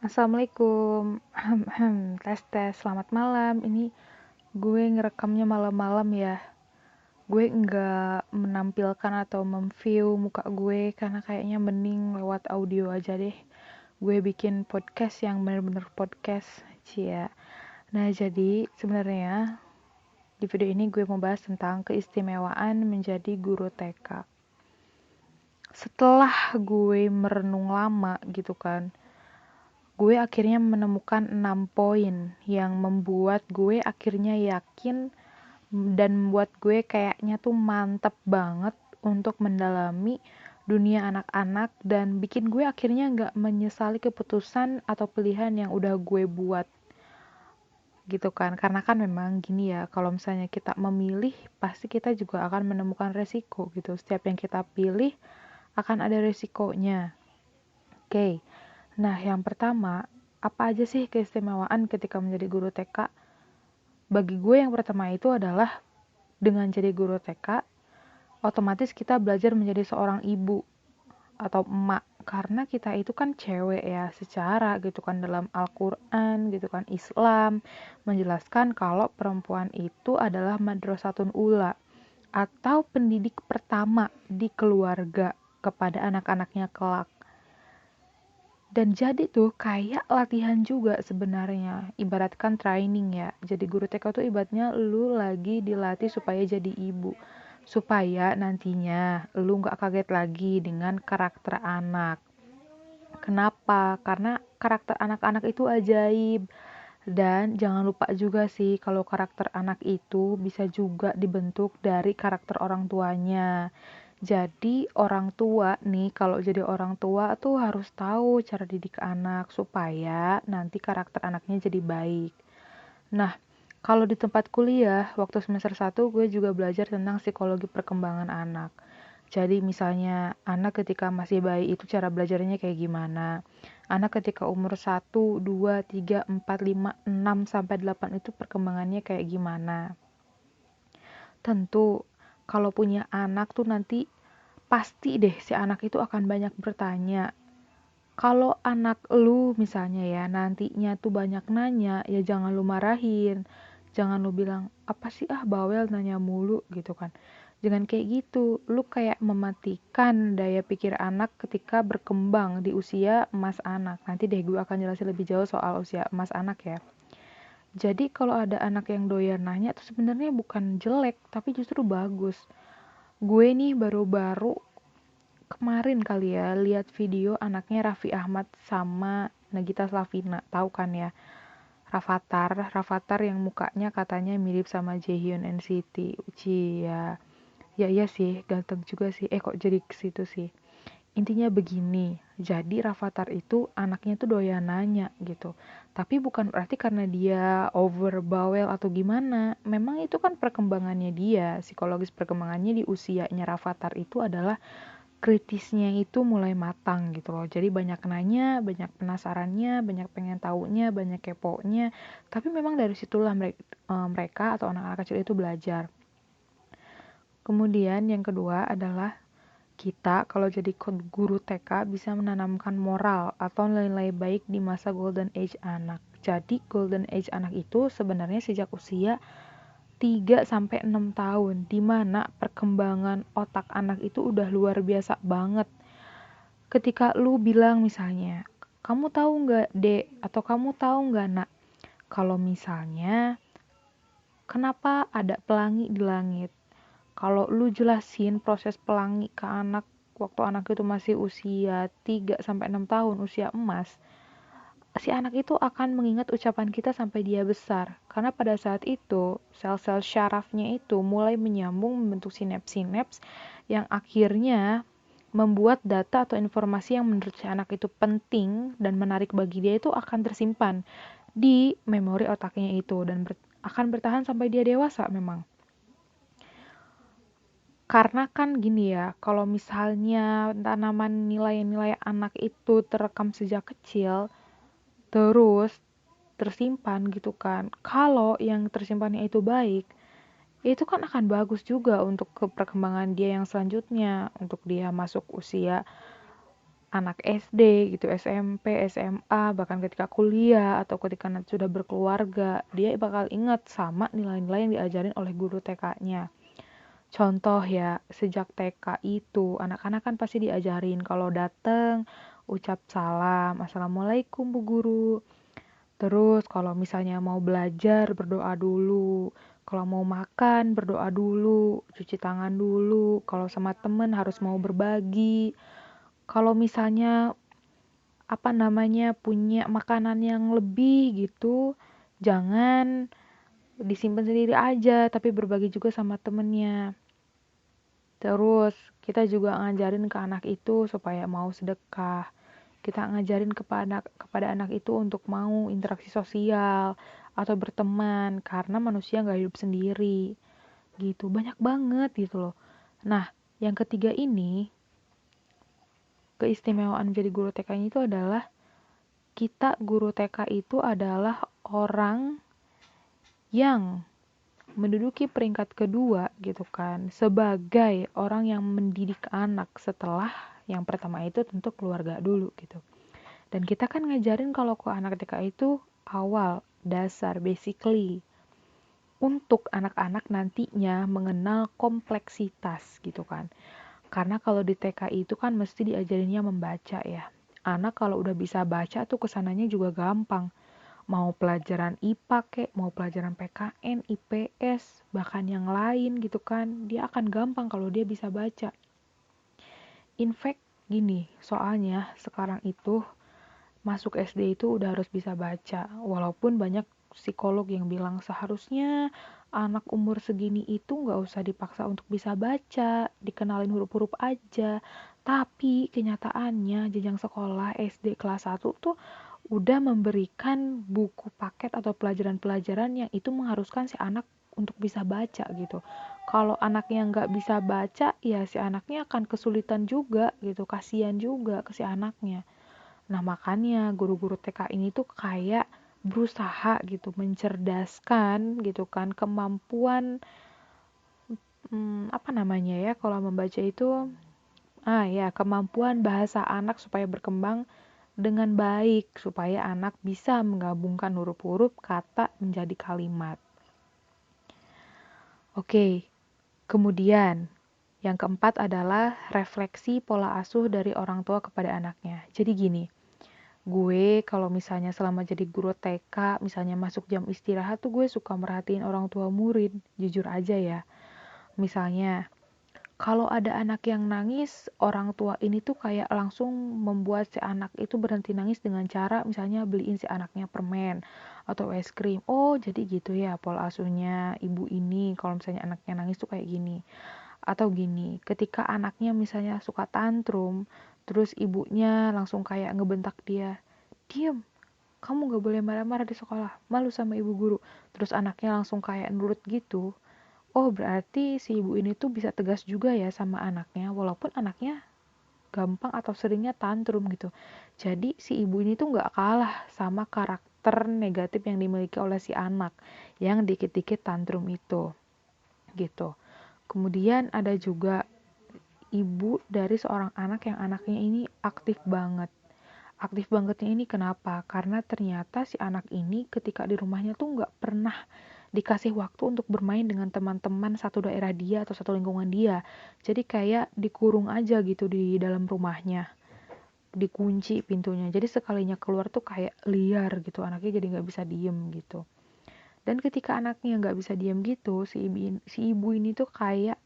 Assalamualaikum. Tes tes. Selamat malam. Ini gue ngerekamnya malam-malam ya. Gue nggak menampilkan atau memview muka gue karena kayaknya mending lewat audio aja deh. Gue bikin podcast yang bener-bener podcast, cia. Nah, jadi sebenarnya di video ini gue mau bahas tentang keistimewaan menjadi guru TK. Setelah gue merenung lama gitu kan, gue akhirnya menemukan 6 poin yang membuat gue akhirnya yakin dan membuat gue kayaknya tuh mantep banget untuk mendalami dunia anak-anak dan bikin gue akhirnya gak menyesali keputusan atau pilihan yang udah gue buat gitu kan. Karena kan memang gini ya, kalau misalnya kita memilih pasti kita juga akan menemukan resiko gitu. Setiap yang kita pilih akan ada resikonya. Oke. Nah, yang pertama, apa aja sih keistimewaan ketika menjadi guru TK? Bagi gue yang pertama itu adalah dengan jadi guru TK, otomatis kita belajar menjadi seorang ibu atau emak. Karena kita itu kan cewek ya, secara gitu kan dalam Al-Quran gitu kan Islam menjelaskan kalau perempuan itu adalah madrasatun ula atau pendidik pertama di keluarga kepada anak-anaknya kelak. Dan jadi tuh kayak latihan juga sebenarnya, ibaratkan training ya. Jadi guru TK tuh ibaratnya lu lagi dilatih supaya jadi ibu. Supaya nantinya lu gak kaget lagi dengan karakter anak. Kenapa? Karena karakter anak-anak itu ajaib. Dan jangan lupa juga sih kalau karakter anak itu bisa juga dibentuk dari karakter orang tuanya. Jadi orang tua nih kalau jadi orang tua tuh harus tahu cara didik anak supaya nanti karakter anaknya jadi baik. Nah, kalau di tempat kuliah waktu semester 1 gue juga belajar tentang psikologi perkembangan anak. Jadi misalnya anak ketika masih bayi itu cara belajarnya kayak gimana. Anak ketika umur 1, 2, 3, 4, 5, 6, sampai 8 itu perkembangannya kayak gimana. Tentu kalau punya anak tuh nanti pasti deh si anak itu akan banyak bertanya. Kalau anak lu misalnya ya nantinya tuh banyak nanya, ya jangan lu marahin. Jangan lu bilang, apa sih bawel nanya mulu gitu kan. Jangan kayak gitu, lu kayak mematikan daya pikir anak ketika berkembang di usia emas anak. Nanti deh gue akan jelasin lebih jauh soal usia emas anak ya. Jadi kalau ada anak yang doyan nanya tuh sebenarnya bukan jelek, tapi justru bagus. Gue nih baru-baru kemarin kali ya lihat video anaknya Raffi Ahmad sama Nagita Slavina, tahu kan ya? Rafathar yang mukanya katanya mirip sama Jaehyun NCT. Uci ya. Ya iya sih, ganteng juga sih. Kok jadi ke situ sih. Intinya begini, jadi Rafathar itu anaknya tuh doyan nanya gitu. Tapi bukan berarti karena dia over bawel atau gimana. Memang itu kan perkembangannya dia, psikologis perkembangannya di usianya Rafathar itu adalah kritisnya itu mulai matang gitu loh. Jadi banyak nanya, banyak penasarannya, banyak pengen taunya, banyak keponya. Tapi memang dari situlah mereka atau anak-anak kecil itu belajar. Kemudian yang kedua adalah kita kalau jadi guru TK bisa menanamkan moral atau nilai-nilai baik di masa golden age anak. Jadi golden age anak itu sebenarnya sejak usia 3 sampai 6 tahun, di mana perkembangan otak anak itu udah luar biasa banget. Ketika lu bilang misalnya, kamu tahu nggak dek, atau kamu tahu nggak nak, kalau misalnya kenapa ada pelangi di langit. Kalau lu jelasin proses pelangi ke anak waktu anak itu masih usia 3 sampai 6 tahun, usia emas, si anak itu akan mengingat ucapan kita sampai dia besar. Karena pada saat itu, sel-sel syarafnya itu mulai menyambung membentuk sinaps-sinaps yang akhirnya membuat data atau informasi yang menurut si anak itu penting dan menarik bagi dia itu akan tersimpan di memori otaknya itu dan akan bertahan sampai dia dewasa memang. Karena kan gini ya, kalau misalnya tanaman nilai-nilai anak itu terekam sejak kecil, terus tersimpan gitu kan. Kalau yang tersimpannya itu baik, itu kan akan bagus juga untuk ke perkembangan dia yang selanjutnya, untuk dia masuk usia anak SD gitu, SMP, SMA, bahkan ketika kuliah atau ketika nanti sudah berkeluarga, dia bakal ingat sama nilai-nilai yang diajarin oleh guru TK-nya. Contoh ya, sejak TK itu anak-anak kan pasti diajarin kalau datang ucap salam, assalamualaikum bu guru. Terus kalau misalnya mau belajar berdoa dulu, kalau mau makan berdoa dulu, cuci tangan dulu, kalau sama temen harus mau berbagi. Kalau misalnya punya makanan yang lebih gitu, jangan disimpan sendiri aja, tapi berbagi juga sama temennya. Terus kita juga ngajarin ke anak itu supaya mau sedekah. Kita ngajarin kepada anak itu untuk mau interaksi sosial atau berteman karena manusia nggak hidup sendiri. Gitu, banyak banget gitu loh. Nah, yang ketiga ini, keistimewaan menjadi guru TK itu adalah kita guru TK itu adalah orang yang menduduki peringkat kedua gitu kan sebagai orang yang mendidik anak setelah yang pertama itu tentu keluarga dulu gitu. Dan kita kan ngajarin kalau ke anak TK itu awal, dasar, basically untuk anak-anak nantinya mengenal kompleksitas gitu kan. Karena kalau di TK itu kan mesti diajarinnya membaca ya. Anak kalau udah bisa baca tuh kesananya juga gampang. Mau pelajaran IPA kek, mau pelajaran PKN, IPS, bahkan yang lain gitu kan. Dia akan gampang kalau dia bisa baca. In fact gini, soalnya sekarang itu masuk SD itu udah harus bisa baca. Walaupun banyak psikolog yang bilang seharusnya anak umur segini itu nggak usah dipaksa untuk bisa baca, dikenalin huruf-huruf aja. Tapi kenyataannya jenjang sekolah SD kelas 1 tuh udah memberikan buku paket atau pelajaran-pelajaran yang itu mengharuskan si anak untuk bisa baca gitu. Kalau anaknya nggak bisa baca, ya si anaknya akan kesulitan juga gitu, kasihan juga ke si anaknya. Nah, makanya guru-guru TK ini tuh kayak berusaha gitu mencerdaskan gitu kan kemampuan kalau membaca itu kemampuan bahasa anak supaya berkembang dengan baik supaya anak bisa menggabungkan huruf-huruf kata menjadi kalimat. Oke. Kemudian yang keempat adalah refleksi pola asuh dari orang tua kepada anaknya. Jadi gini, gue kalau misalnya selama jadi guru TK, misalnya masuk jam istirahat tuh gue suka merhatiin orang tua murid, jujur aja ya. Misalnya, kalau ada anak yang nangis, orang tua ini tuh kayak langsung membuat si anak itu berhenti nangis dengan cara misalnya beliin si anaknya permen atau es krim. Oh, jadi gitu ya pola asuhnya ibu ini kalau misalnya anaknya nangis tuh kayak gini. Atau gini, ketika anaknya misalnya suka tantrum, terus ibunya langsung kayak ngebentak dia, "Diem, kamu gak boleh marah-marah di sekolah, malu sama ibu guru." Terus anaknya langsung kayak nurut gitu. Oh, berarti si ibu ini tuh bisa tegas juga ya sama anaknya, walaupun anaknya gampang atau seringnya tantrum gitu. Jadi si ibu ini tuh gak kalah sama karakter negatif yang dimiliki oleh si anak yang dikit-dikit tantrum itu. Gitu. Kemudian ada juga ibu dari seorang anak yang anaknya ini aktif banget. Aktif bangetnya ini kenapa? Karena ternyata si anak ini ketika di rumahnya tuh nggak pernah dikasih waktu untuk bermain dengan teman-teman satu daerah dia atau satu lingkungan dia. Jadi kayak dikurung aja gitu di dalam rumahnya. Dikunci pintunya. Jadi sekalinya keluar tuh kayak liar gitu. Anaknya jadi nggak bisa diem gitu. Dan ketika anaknya nggak bisa diem gitu, si ibu ini tuh kayak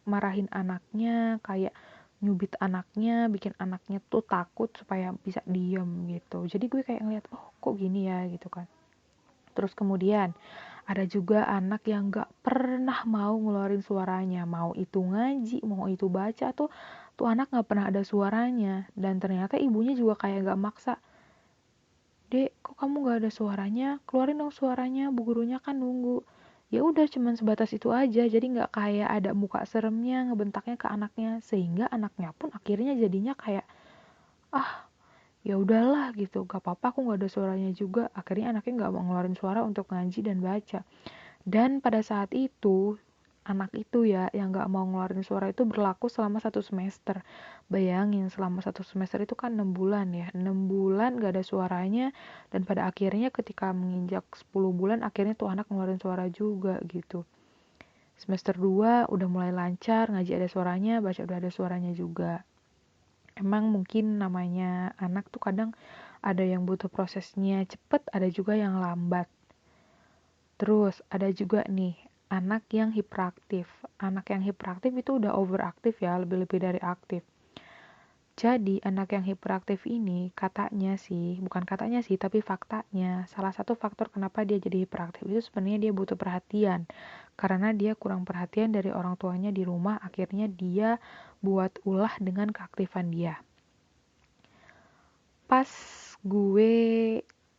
marahin anaknya, kayak nyubit anaknya, bikin anaknya tuh takut supaya bisa diem gitu. Jadi gue kayak ngeliat, oh kok gini ya gitu kan. Terus kemudian ada juga anak yang gak pernah mau ngeluarin suaranya, mau itu ngaji, mau itu baca tuh anak gak pernah ada suaranya. Dan ternyata ibunya juga kayak gak maksa, "Dek, kok kamu gak ada suaranya? Keluarin dong suaranya, bu gurunya kan nunggu." Ya udah cuman sebatas itu aja, jadi nggak kayak ada muka seremnya ngebentaknya ke anaknya, sehingga anaknya pun akhirnya jadinya kayak, ah ya udahlah gitu, gak apa-apa aku nggak ada suaranya juga. Akhirnya anaknya nggak mau ngeluarin suara untuk ngaji dan baca. Dan pada saat itu anak itu ya yang gak mau ngeluarin suara itu berlaku selama 1 semester. Bayangin selama 1 semester itu kan 6 bulan ya, 6 bulan gak ada suaranya, dan pada akhirnya ketika menginjak 10 bulan akhirnya tuh anak ngeluarin suara juga gitu. Semester 2 udah mulai lancar, ngaji ada suaranya, baca udah ada suaranya juga. Emang mungkin namanya anak tuh kadang ada yang butuh prosesnya cepet, ada juga yang lambat. Terus ada juga nih anak yang hiperaktif. Anak yang hiperaktif itu udah overaktif ya, lebih-lebih dari aktif. Jadi anak yang hiperaktif ini katanya sih, bukan katanya sih, tapi faktanya, salah satu faktor kenapa dia jadi hiperaktif itu sebenarnya dia butuh perhatian. Karena dia kurang perhatian dari orang tuanya di rumah, akhirnya dia buat ulah dengan keaktifan dia. Pas gue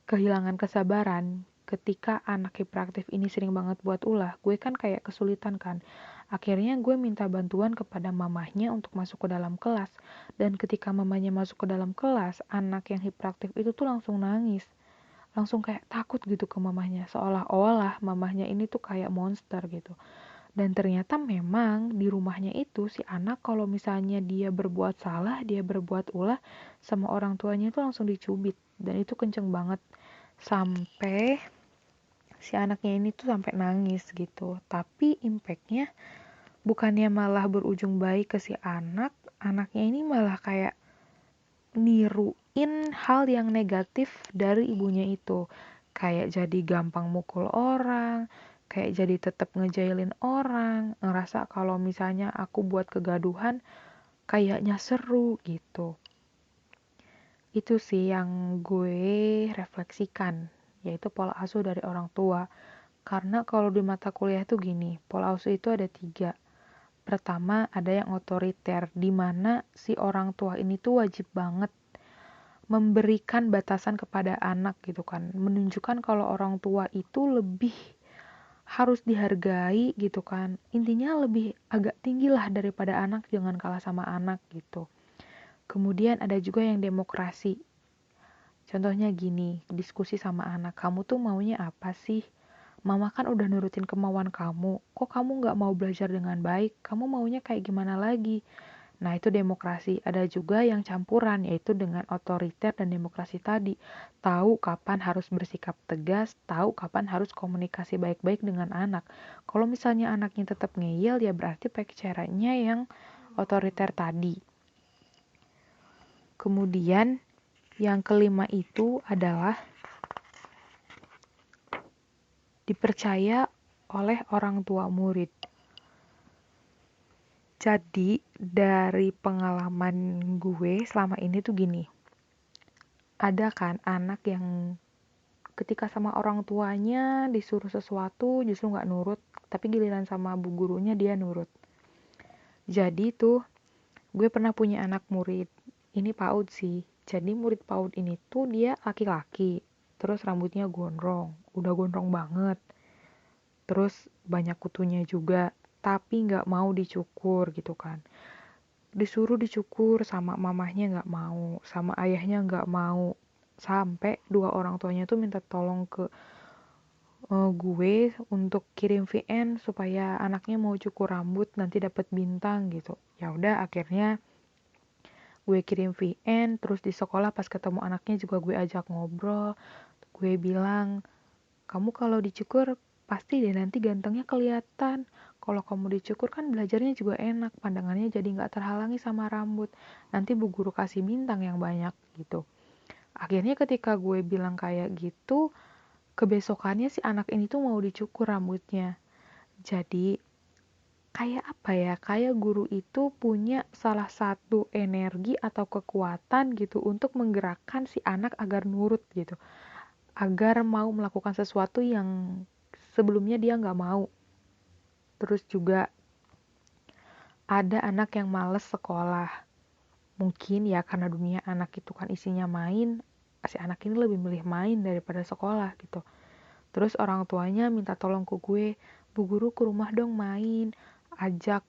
kehilangan kesabaran ketika anak hiperaktif ini sering banget buat ulah, gue kan kayak kesulitan kan. Akhirnya gue minta bantuan kepada mamahnya untuk masuk ke dalam kelas. Dan ketika mamanya masuk ke dalam kelas, anak yang hiperaktif itu tuh langsung nangis. Langsung kayak takut gitu ke mamahnya. Seolah-olah mamahnya ini tuh kayak monster gitu. Dan ternyata memang di rumahnya itu si anak kalau misalnya dia berbuat salah, dia berbuat ulah, sama orang tuanya itu langsung dicubit. Dan itu kenceng banget. Sampai si anaknya ini tuh sampai nangis gitu. Tapi impactnya bukannya malah berujung baik ke si anak, anaknya ini malah kayak niruin hal yang negatif dari ibunya itu. Kayak jadi gampang mukul orang, kayak jadi tetap ngejailin orang, ngerasa kalau misalnya aku buat kegaduhan kayaknya seru gitu. Itu sih yang gue refleksikan, yaitu pola asuh dari orang tua. Karena kalau di mata kuliah tuh gini, pola asuh itu ada 3. Pertama, ada yang otoriter, di mana si orang tua ini tuh wajib banget memberikan batasan kepada anak gitu kan. Menunjukkan kalau orang tua itu lebih harus dihargai gitu kan. Intinya lebih agak tinggi lah daripada anak, jangan kalah sama anak gitu. Kemudian ada juga yang demokrasi. Contohnya gini, diskusi sama anak, kamu tuh maunya apa sih? Mama kan udah nurutin kemauan kamu, kok kamu gak mau belajar dengan baik? Kamu maunya kayak gimana lagi? Nah itu demokrasi. Ada juga yang campuran, yaitu dengan otoriter dan demokrasi tadi. Tahu kapan harus bersikap tegas, tahu kapan harus komunikasi baik-baik dengan anak. Kalau misalnya anaknya tetap ngeyel, ya berarti pakai caranya yang otoriter tadi. Kemudian yang kelima itu adalah dipercaya oleh orang tua murid. Jadi dari pengalaman gue selama ini tuh gini, ada kan anak yang ketika sama orang tuanya disuruh sesuatu justru gak nurut, tapi giliran sama bu gurunya dia nurut. Jadi tuh gue pernah punya anak murid, ini PAUD sih. Jadi murid PAUD ini tuh dia laki-laki, terus rambutnya gondrong, udah gondrong banget. Terus banyak kutunya juga, tapi gak mau dicukur gitu kan. Disuruh dicukur sama mamahnya gak mau, sama ayahnya gak mau. Sampai 2 orang tuanya tuh minta tolong ke gue untuk kirim VN supaya anaknya mau cukur rambut nanti dapat bintang gitu. Ya udah akhirnya gue kirim VN, terus di sekolah pas ketemu anaknya juga gue ajak ngobrol. Gue bilang, kamu kalau dicukur pasti deh nanti gantengnya kelihatan. Kalau kamu dicukur kan belajarnya juga enak, pandangannya jadi gak terhalangi sama rambut. Nanti bu guru kasih bintang yang banyak gitu. Akhirnya ketika gue bilang kayak gitu, kebesokannya si anak ini tuh mau dicukur rambutnya. Jadi kayak apa ya, kayak guru itu punya salah satu energi atau kekuatan gitu untuk menggerakkan si anak agar nurut gitu, agar mau melakukan sesuatu yang sebelumnya dia gak mau. Terus juga ada anak yang males sekolah, mungkin ya karena dunia anak itu kan isinya main, si anak ini lebih milih main daripada sekolah gitu. Terus orang tuanya minta tolong ke gue, bu guru ke rumah dong main, ajak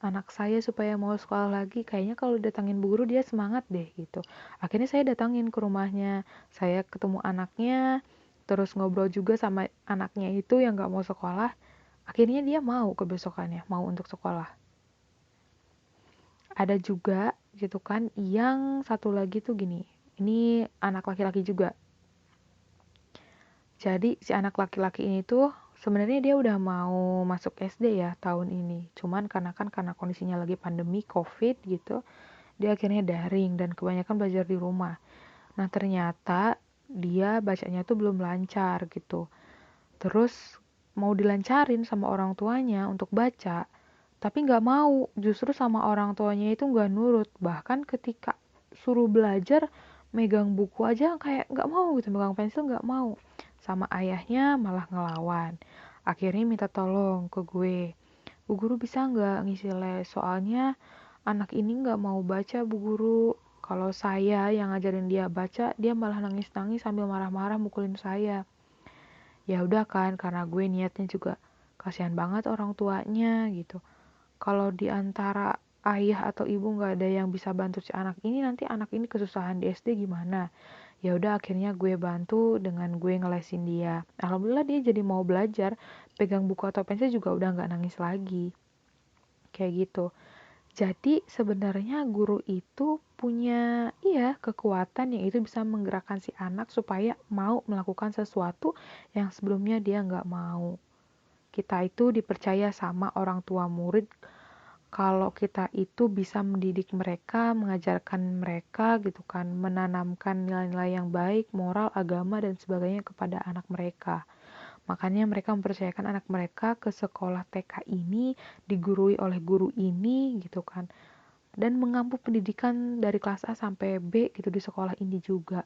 anak saya supaya mau sekolah lagi, kayaknya kalau datangin bu guru dia semangat deh gitu. Akhirnya saya datangin ke rumahnya, saya ketemu anaknya, terus ngobrol juga sama anaknya itu yang gak mau sekolah. Akhirnya dia mau kebesokannya, mau untuk sekolah. Ada juga gitu kan yang satu lagi tuh gini, ini anak laki-laki juga. Jadi si anak laki-laki ini tuh sebenarnya dia udah mau masuk SD ya tahun ini. Cuman karena kondisinya lagi pandemi COVID gitu, dia akhirnya daring dan kebanyakan belajar di rumah. Nah, ternyata dia bacanya tuh belum lancar gitu. Terus mau dilancarin sama orang tuanya untuk baca, tapi nggak mau. Justru sama orang tuanya itu nggak nurut. Bahkan ketika suruh belajar, megang buku aja kayak nggak mau gitu, megang pensil nggak mau. Sama ayahnya malah ngelawan. Akhirnya minta tolong ke gue. Bu guru bisa nggak ngisi les? Soalnya anak ini nggak mau baca, Bu guru. Kalau saya yang ngajarin dia baca, dia malah nangis-nangis sambil marah-marah mukulin saya. Ya udah kan, karena gue niatnya juga kasihan banget orang tuanya gitu. Kalau di antara ayah atau ibu nggak ada yang bisa bantu si anak ini, nanti anak ini kesusahan di SD gimana? Ya udah akhirnya gue bantu dengan gue ngelesin dia. Alhamdulillah dia jadi mau belajar, pegang buku atau pensil juga udah nggak nangis lagi. Kayak gitu. Jadi sebenarnya guru itu punya kekuatan yang itu bisa menggerakkan si anak supaya mau melakukan sesuatu yang sebelumnya dia nggak mau. Kita itu dipercaya sama orang tua murid kalau kita itu bisa mendidik mereka, mengajarkan mereka gitu kan, menanamkan nilai-nilai yang baik, moral, agama dan sebagainya kepada anak mereka. Makanya mereka mempercayakan anak mereka ke sekolah TK ini, digurui oleh guru ini gitu kan. Dan mengampu pendidikan dari kelas A sampai B gitu di sekolah ini juga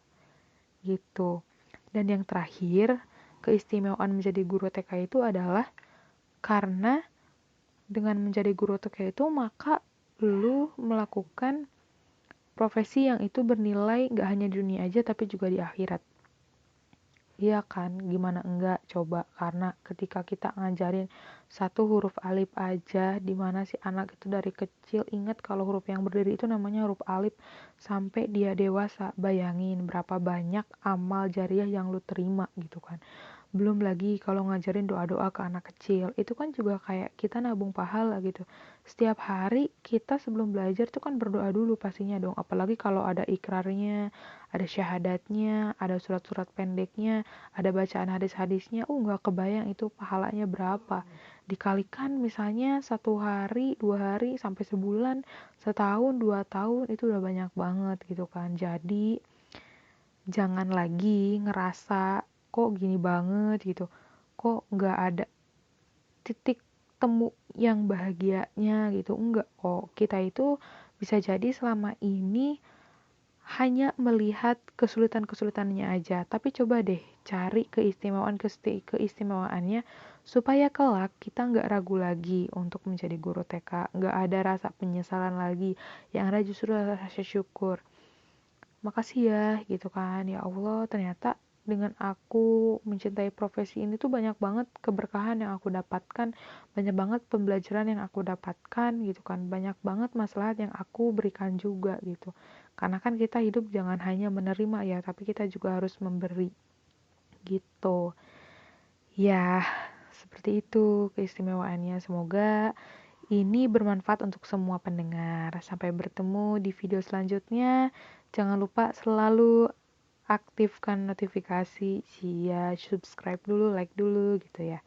gitu. Dan yang terakhir, keistimewaan menjadi guru TK itu adalah karena dengan menjadi guru TK itu maka lu melakukan profesi yang itu bernilai gak hanya di dunia aja tapi juga di akhirat. Iya kan, gimana enggak coba, karena ketika kita ngajarin satu huruf alif aja, dimana si anak itu dari kecil ingat kalau huruf yang berdiri itu namanya huruf alif sampai dia dewasa, bayangin berapa banyak amal jariah yang lu terima gitu kan. Belum lagi kalau ngajarin doa-doa ke anak kecil, itu kan juga kayak kita nabung pahala gitu. Setiap hari kita sebelum belajar tuh kan berdoa dulu pastinya dong. Apalagi kalau ada ikrarnya, ada syahadatnya, ada surat-surat pendeknya, ada bacaan hadis-hadisnya. Nggak kebayang itu pahalanya berapa. Dikalikan misalnya 1 hari, 2 hari, sampai sebulan, setahun, 2 tahun, itu udah banyak banget gitu kan. Jadi jangan lagi ngerasa kok gini banget gitu, kok nggak ada titik temu yang bahagianya gitu. Enggak kok, kita itu bisa jadi selama ini hanya melihat kesulitan-kesulitannya aja, tapi coba deh cari keistimewaannya supaya kelak kita nggak ragu lagi untuk menjadi guru TK, nggak ada rasa penyesalan lagi, yang ada justru rasa syukur. Makasih ya gitu kan, ya Allah ternyata dengan aku mencintai profesi ini tuh banyak banget keberkahan yang aku dapatkan, banyak banget pembelajaran yang aku dapatkan gitu kan, banyak banget maslahat yang aku berikan juga gitu. Karena kan kita hidup jangan hanya menerima ya, tapi kita juga harus memberi gitu. Ya, seperti itu keistimewaannya. Semoga ini bermanfaat untuk semua pendengar. Sampai bertemu di video selanjutnya. Jangan lupa selalu aktifkan notifikasi, subscribe dulu, like dulu gitu ya.